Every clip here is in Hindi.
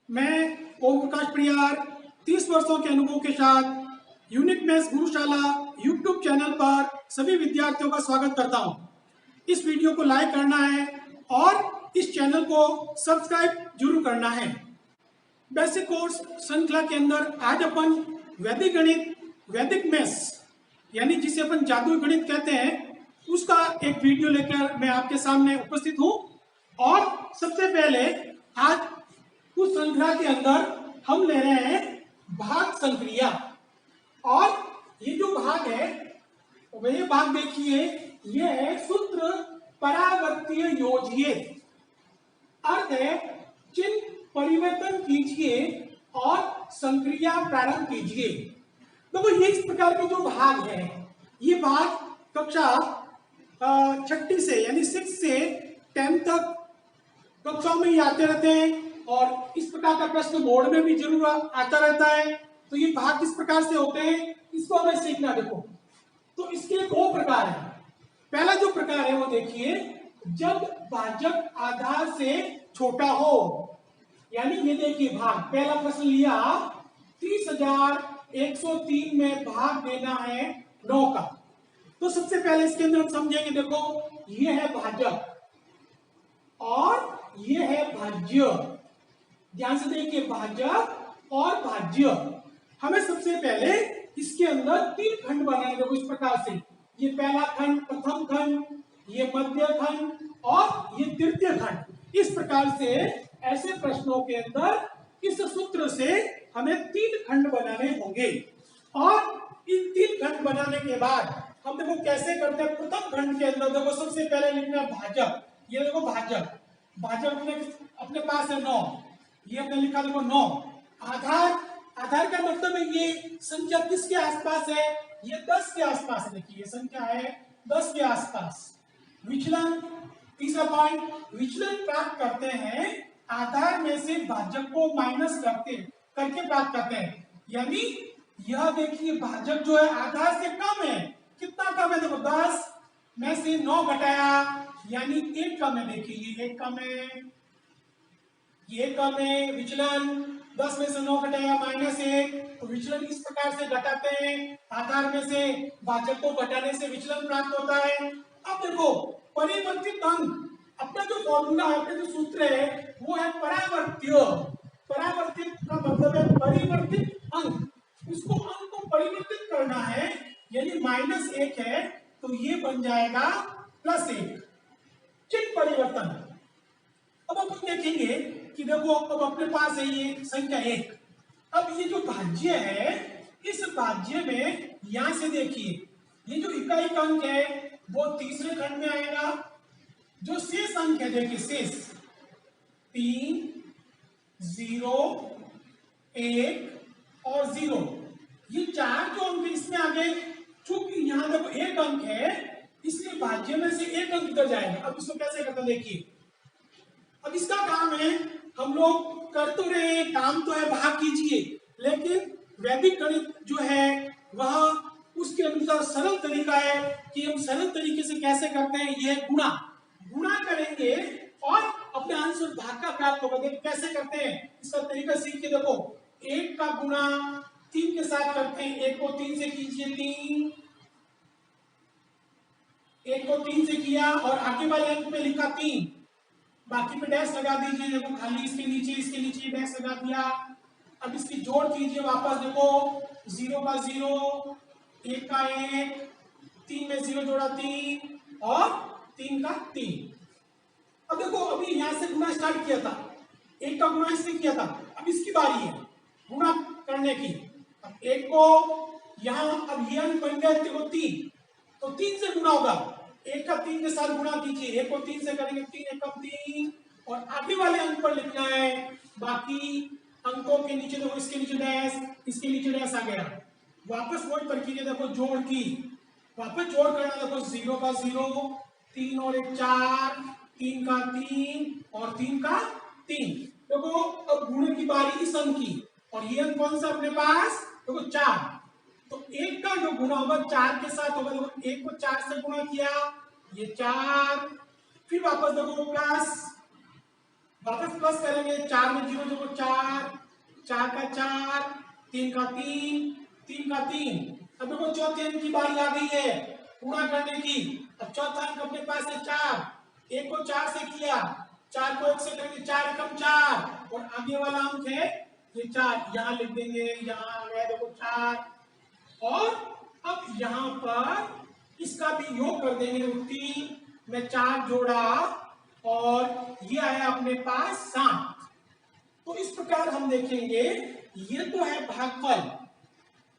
मैं ओम प्रकाश प्रियार 30 वर्षों के अनुभव के साथ यूनिक मैथ्स गुरुशाला यूट्यूब चैनल पर सभी विद्यार्थियों का स्वागत करता हूं। इस वीडियो को लाइक करना है और इस चैनल को सब्सक्राइब जरूर करना है। बेसिक कोर्स श्रृंखला के अंदर आज अपन वैदिक गणित, वैदिक मैथ्स यानी जिसे अपन जादुई गणित कहते हैं, उसका एक वीडियो लेकर मैं आपके सामने उपस्थित हूं। और सबसे पहले आज उस श्रृंखला के अंदर हम ले रहे हैं भाग संक्रिया। और ये जो भाग है वह भाग देखिए, ये है सूत्र परावर्तीय योजिए। अर्थ है चिन्ह परिवर्तन कीजिए और संक्रिया प्रारंभ कीजिए। देखो ये इस प्रकार के जो भाग है, ये भाग कक्षा 6 से यानी 6 से 10 तक कक्षाओं में ही आते रहते हैं और इस प्रकार का प्रश्न बोर्ड में भी जरूर आता रहता है। तो ये भाग किस प्रकार से होते हैं, इसको हमें सीखना। देखो तो इसके दो प्रकार है। पहला जो प्रकार है वो देखिए, जब भाजक आधार से छोटा हो। यानी ये देखिए भाग, पहला प्रश्न लिया 30,103 में भाग देना है 9 का। तो सबसे पहले इसके अंदर हम समझेंगे, देखो ये है भाजक और ये है भाज्य। ध्यान से देखिए, भाजक और भाज्य। हमें सबसे पहले इसके अंदर 3 खंड बनाने। देखो इस प्रकार से, ये पहला खंड, प्रथम खंड, ये मध्य खंड और ये तृतीय खंड। इस प्रकार से ऐसे प्रश्नों के अंदर इस सूत्र से हमें 3 खंड बनाने होंगे। और इन 3 खंड बनाने के बाद हम देखो कैसे करते हैं। प्रथम खंड के अंदर देखो सबसे पहले लिखना है भाजक। ये देखो भाजक, भाजक अपने पास है 9, ये हमने लिखा देखो 9। आधार, आधार का मतलब है ये संख्या किसके आसपास है, ये 10 के आसपास है। देखिए ये संख्या है 10 के आसपास। विचलन, तीसरा पॉइंट, विचलन प्राप्त करते हैं आधार में से भाजक को माइनस करके प्राप्त करते हैं। यानी यह देखिए भाजक जो है आधार से कम है। कितना कम है, देखो 10 में से 9 घटाया यानी 1 कम है। देखिए ये 1 कम है, ये कम है। विचलन 10 में से 9 घटाया -1, तो विचलन इस प्रकार से घटाते हैं। आधार में से भाजक को घटाने से विचलन प्राप्त होता है। अब देखो परिवर्तित अंक, अपना जो फॉर्मूला है, अपना जो सूत्र है वो है परावर्त्य। परावर्तित का मतलब है परिवर्तित अंक। उसको अंक को परिवर्तित करना है, यानी -1 है तो ये बन जाएगा +1। चिन्ह परिवर्तन। अब अपन देखेंगे कि देखो अब अपने पास है ये संख्या 1। अब ये जो भाज्य है, इस भाज्य में यहां से देखिए ये जो इकाई का अंक है वो तीसरे खंड में आएगा। जो शेष अंक है देखिए शेष 3, 0, 1 और 0, ये 4 जो अंक इसमें आ गए। चूंकि यहां देखो 1 अंक है इसलिए भाज्य में से 1 अंक इधर जाएगा। अब इसको कैसे करते देखिए, अब इसका काम है, हम लोग कर तो रहे हैं, काम तो है भाग कीजिए, लेकिन वैदिक गणित जो है वह उसके अनुसार सरल तरीका है कि हम सरल तरीके से कैसे करते हैं। यह गुणा, गुणा करेंगे और अपने अंश और भाग का प्राप्त होगा। देखो कैसे करते हैं, इसका तरीका सीख के देखो। 1 का गुणा 3 के साथ करते हैं। 1 को 3 से कीजिए 3, 1 को 3 से किया और आगे वाले अंक पे लिखा 3, बाकी पे डैश लगा दीजिए। देखो खाली इसके नीचे डैश लगा दिया। अब इसकी जोड़ कीजिए वापस। देखो 0 का 0, 1 का 1, 3 में 0 जोड़ा 3 और 3 का 3। अब देखो अभी यहां से गुणा स्टार्ट किया था, 1 का गुणा इससे किया था। अब इसकी बारी है गुणा करने की। अब 1 को यहां, अब ये अंक बन गया देखो 3, तो 3 से गुणा होगा। 1 का 3 के साथ गुणा कीजिए। 1 को 3 से करेंगे 3 एकम 3 और आगे वाले अंक पर लिखना है। बाकी अंकों के नीचे देखो, इसके नीचे डैश, इसके नीचे डैश आ गया। वापस वही पर कीजिए, देखो जोड़ की, वापस जोड़ करना। देखो 0 का 0, 3 और 1 4, 3 का 3 और 3 का 3। देखो अब गुणे की बारी इस अंक की, और ये अंक कौन सा अपने पास, देखो 4। तो 1 का जो गुणा होगा 4 के साथ होगा। देखो 1 को 4 से गुणा किया, ये 4, फिर वापस देखो प्लस वापस प्लस करेंगे, 4 में 0 देखो 4, 4 का 4, 3 का 3, 3 का 3। अब देखो चौथे अंक की बारी आ गई है पूरा करने की। अब चौथा अंक अपने पास है 4, एक को 4 से किया, 4 को 1 से करेंगे, 4 एकम 4, और आगे वाला अंक है ये 4, यहाँ लिख देंगे, यहाँ आ गया देखो 4। और अब यहाँ पर इसका भी योग कर देंगे, 3 में 4 जोड़ा और ये आया अपने पास 7। तो इस प्रकार हम देखेंगे ये तो है भागफल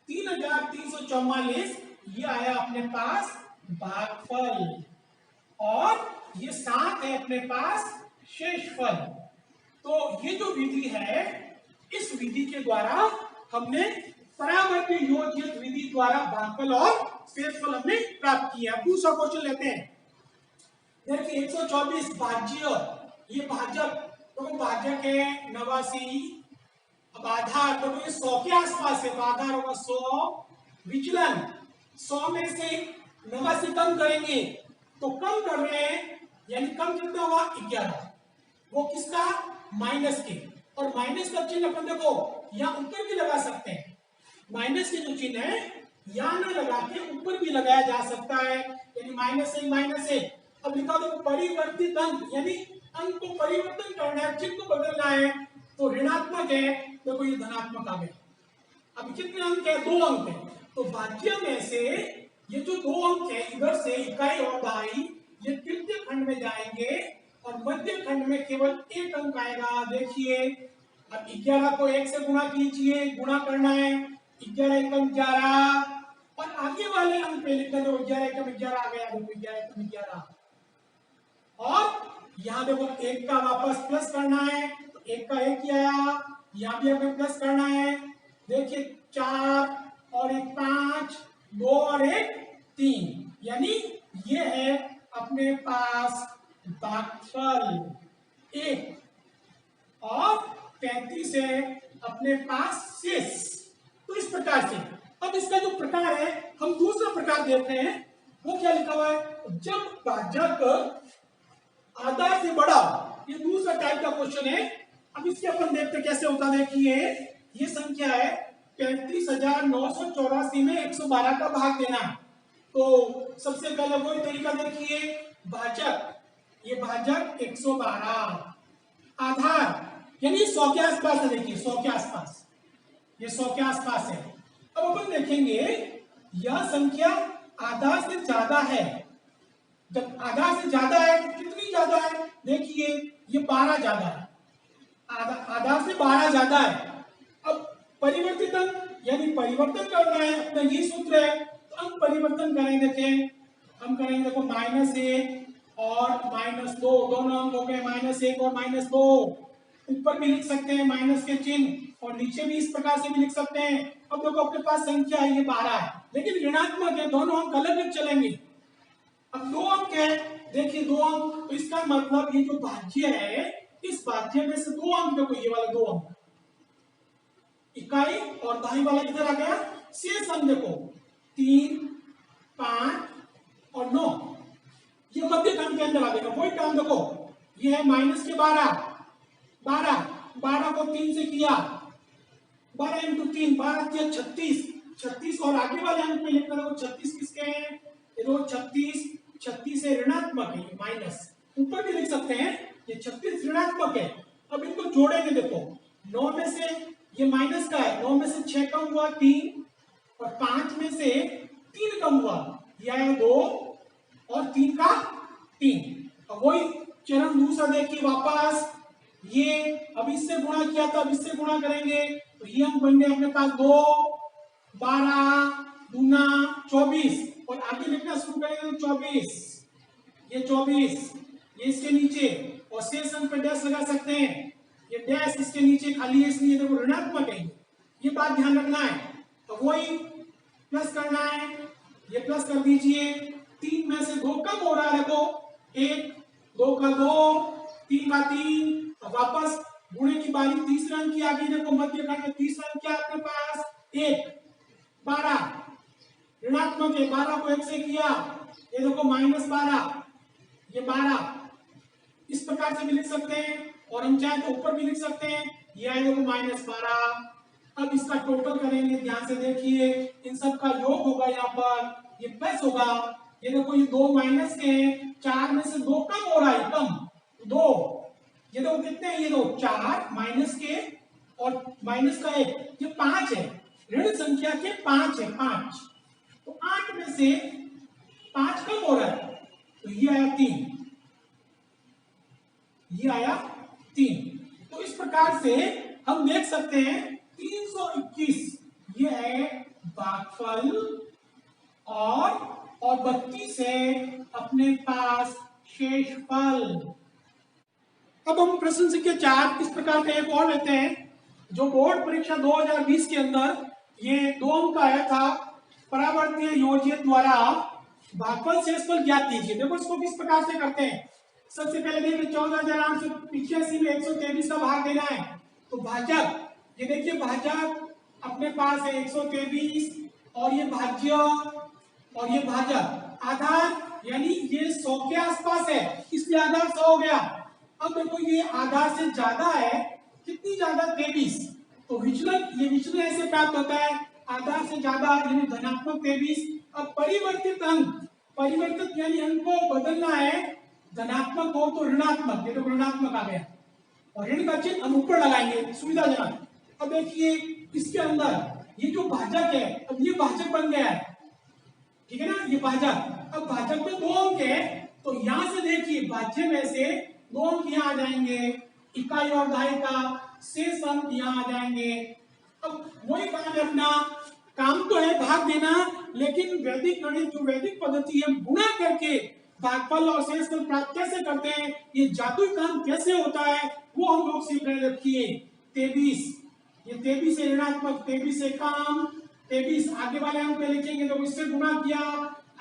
3344, ये आया अपने पास भागफल, और ये 7 है अपने पास शेषफल। तो ये जो विधि है, इस विधि के द्वारा हमने परावर्ती योजित विधि द्वारा भागफल और शेषफल हमने प्राप्त किया। दूसरा क्वेश्चन लेते हैं। देखिए 124 भाज्य, ये भाजक, तो भाजक है 89। अब आधार तो ये 100 के आसपास है, तो आधार होगा 100, विचलन 100 में से 89 कम करेंगे, तो कम कर रहे हैं यानी कम कितना हुआ 11, वो किसका माइनस के। और माइनस का चिन्ह अपन देखो यहाँ ऊपर भी लगा सकते हैं, माइनस के जो चिन्ह है यहाँ न लगा के ऊपर भी लगाया जा सकता है, यानी माइनस से माइनस है। अब लिखा देखो परिवर्तित अंक, यानी अंक को परिवर्तन करना है, चिन्ह को बदलना है, तो ऋणात्मक है, देखो ये धनात्मक आ गया। अब कितने अंक है, 2 अंक है, तो भाज्य में से ये जो 2 अंक है इधर से इकाई और दहाई ये तृतीय खंड में जाएंगे और मध्य खंड में केवल 1 अंक आएगा। देखिए अब 11 को 1 से गुणा कीजिए, गुणा करना है, 11 एकम 11, और आगे वाले अंक पे लिखना, देखो 11 एकम 11 आ गया, देखो 11 एकम 11। और यहाँ देखो 1 का वापस प्लस करना है, तो 1 का 1 ही आया, यहाँ भी हमें प्लस करना है। देखिए 4 और 1 5, 2 और 1 3, यानी ये है अपने पास भागफल 1, और 35 है अपने पास शेष। तो इस प्रकार से अब इसका जो प्रकार है, हम दूसरा प्रकार देख रहे हैं, वो क्या लिखा हुआ है, जब भाजक आधा से बड़ा, ये दूसरा टाइप का क्वेश्चन है। अब इसके अपन देखते कैसे होता। देखिए ये संख्या है 35,984 में 112 का भाग देना। तो सबसे पहले वही तरीका देखिए, भाजक, ये भाजक 112, आधार यानी 100 के आसपास है, देखिए 100 के आसपास, ये 100 के आसपास है। अब अपन देखेंगे यह संख्या आधा से ज्यादा है, जब आधा से ज्यादा है तो कितनी ज्यादा है, देखिए ये 12 ज्यादा है, आधा से 12 ज्यादा है। अब परिवर्तित अंक यानी परिवर्तन करना है, अपना ये सूत्र है, तो अंक परिवर्तन करें, देखें हम करेंगे, देखो -1 और -2, दोनों अंक हो गए -1 और -2। ऊपर भी लिख सकते हैं माइनस के चिन्ह, और नीचे भी इस प्रकार से भी लिख सकते हैं। अब देखो अपने पास संख्या है ये 12 है, लेकिन ऋणात्मक है, दोनों अंक अलग अलग चलेंगे। अब 2 अंक है, देखिए 2 अंक, तो इसका मतलब ये जो भाज्य है, इस भाज्य में से 2 अंक, देखो ये वाले 2 अंक, इकाई और दाई वाला किधर आ गया, शेष अंक देखो 3, 5 और 9, ये मध्य खंड के अंदर आ गया। वही टर्म देखो, ये है माइनस के 12 को 3 से किया, 12 × 3, 12 किया 36, और आगे वाले अंक में लिखना, देखो 36 किसके हैं, ये देखो 36 से ऋणात्मक है, माइनस, ऊपर भी लिख सकते हैं, ये 36 ऋणात्मक है। अब इनको जोड़ेंगे, देखो 9 में से ये माइनस का है, 9 में से 6 कम हुआ 3, और 5 में से 3 कम हुआ, यह है 2, और 3 का 3। अब वही चरण दूसरा देखिए, वापस ये अब इससे गुणा किया था, अब इससे गुणा करेंगे, तो ये अंक बन गए अपने पास 2, 12 दूना 24, और आगे लिखना शुरू करेंगे 24, ये 24, ये इसके नीचे, और शेष अंक पे डैश लगा सकते हैं, ये डैश इसके नीचे खाली है, इसलिए देखो ऋणात्मक है, ये बात ध्यान रखना है। तो वही प्लस करना है, ये प्लस कर दीजिए, 3 में से 2 कम हो रहा है, देखो 1, 2 का 2, 3 का 3, और वापस गुणे की बारी तीसरे अंक की आ गई, देखो मध्य खंड में तीसरा अंक क्या है अपने पास, 1, 12 ऋणात्मक है, 12 को 1 से किया, ये देखो -12, ये 12, इस प्रकार से भी लिख सकते हैं। और हम चाहे तो ऊपर भी लिख सकते हैं, ये आएगा देखो -12। अब इसका टोटल करेंगे, ध्यान से देखिए, इन सब का योग होगा, यहाँ पर ये प्लस होगा। ये देखो ये 2 माइनस के, 4 में से 2 कम हो रहा है, कम 2। ये देखो कितने हैं, ये दो 4 माइनस के और माइनस का 1, ये 5 है, ऋण संख्या के 5 है, 5। तो 8 में से 5 कम हो रहा है, तो ये आया 3, ये आया 3। तो इस प्रकार से हम देख सकते हैं 321 ये है भागफल, और 32 है अपने पास शेषफल। अब हम प्रश्न संख्या 4 इस प्रकार का एक और लेते हैं, जो बोर्ड परीक्षा 2020 के अंदर ये 2 अंक का आया था। परावर्तीय योज्य द्वारा भागफल शेषफल ज्ञात कीजिए। देखो इसको किस प्रकार से करते हैं। सबसे पहले देखिए 14,885 में 123 का भाग देना है, तो भाजक, ये देखिए भाजक अपने पास है 123, और ये भाज्य और ये भाजक, आधार यानी ये 100 के आसपास है, इसलिए आधार 100 हो गया। अब देखो ये आधार से ज्यादा है, कितनी ज्यादा, 23, तो विचलन, ये विचलन ऐसे प्राप्त होता है, आधार से ज्यादा यानी धनात्मक 23। अब परिवर्तित अंक, परिवर्तित यानी अंक को बदलना है, धनात्मक हो तो ऋणात्मक, ये तो ऋणात्मक आ गया, और ऋण का चिन्ह हम ऊपर लगाएंगे सुविधाजनक। अब देखिए इसके अंदर ये जो भाजक है, अब ये भाजक बन गया है, ठीक है ना, ये भाजक। अब भाजक में 2 अंक है, तो यहां से देखिए भाज्य में से 2 अंक यहाँ आ जाएंगे, इकाई और दहाई का शेष अंक यहाँ आ जाएंगे। अब वही काम है अपना, काम तो है भाग देना, लेकिन वैदिक गणित जो वैदिक पद्धति है, गुणा करके भागफल और शेषफल प्राप्त कैसे करते हैं, ये जादुई काम कैसे होता है, वो हम लोग सीख रहे। रखिए 23, ये 23 है ऋणात्मक, 23 से कम, 23 आगे वाले अंक पे लिखेंगे तो इससे गुणा किया,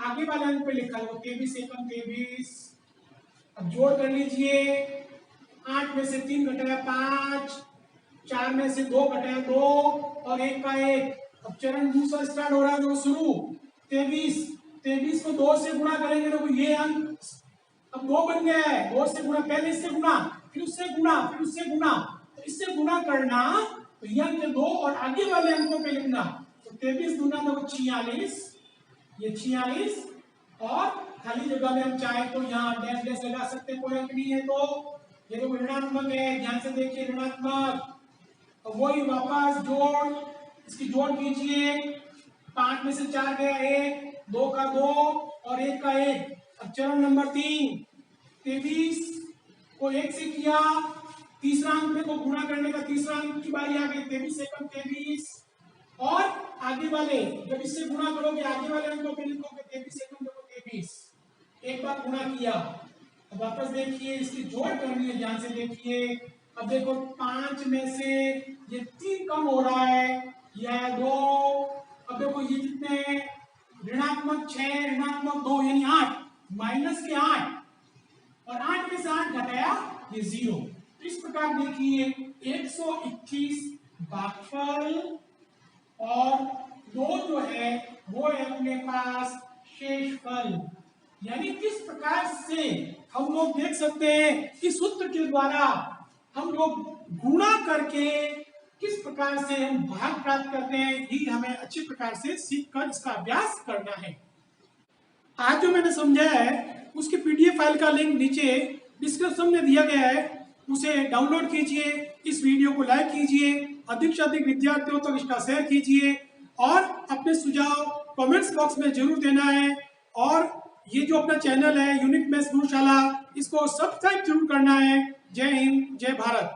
आगे वाले अंक पे लिखा तो 23 से कम 23। अब जोड़ कर लीजिए, 8 में से 3 घटाया 5, 4 में से 2 घटाया 2, और 1 का 1। अब चरण दूसरा स्टार्ट हो रहा है, तो शुरू 23 को 2 से गुणा करेंगे तो ये अंक अब 2 बन गया है, 2 से गुणा, पहले इससे गुणा, फिर उससे गुणा, फिर उससे गुणा, तो इससे गुणा करना, तो ये अंक 2 और आगे वाले अंकों पे लिखना, तो 23 दूना तो 46, ये 46, और खाली जगह में हम चाहे तो यहाँ डैश डैश लगा सकते हैं, कोई अंक नहीं है तो ये तो ऋणात्मक है, ध्यान से देखिए ऋणात्मक। वही वापस जोड़, इसकी जोड़ कीजिए, 5 में से 4 गया 1, 2 का 2 और 1 का 1। अब चरण नंबर 3, 23 को 1 से किया, तीसरा अंक को गुणा करने का तीसरा अंक की बारी आ गई, 23 से कम 23, और आगे वाले जब इससे गुणा करोगे आगे वाले अंकों पे लिखोगे 23 से कम 23, एक बार गुणा किया। अब वापस देखिए इसकी जोड़ करनी है, ध्यान से देखिए। अब देखो 5 में से ये 3 कम हो रहा है, यह 2। अब देखो ये कितने हैं, ऋणात्मक 6, ऋणात्मक 2 यानी 8, माइनस के 8, और 8 में से 8 घटाया ये 0। तो इस प्रकार देखिए 121 भागफल, और 2 जो है वो है अपने पास शेषफल। यानी किस प्रकार से हम लोग देख सकते हैं कि सूत्र के द्वारा हम लोग गुणा करके किस प्रकार से हम भाग प्राप्त करते हैं, ये हमें अच्छी प्रकार से सीख कर इसका अभ्यास करना है। आज जो मैंने समझाया है उसकी पीडीएफ फाइल का लिंक नीचे डिस्क्रिप्शन में दिया गया है, उसे डाउनलोड कीजिए, इस वीडियो को लाइक कीजिए, अधिक से अधिक विद्यार्थियों तक इसका शेयर कीजिए, और अपने सुझाव कमेंट्स बॉक्स में जरूर देना है। और ये जो अपना चैनल है यूनिक मैथ्स गुरुशाला, इसको सब्सक्राइब जरूर करना है। जय हिंद, जय भारत।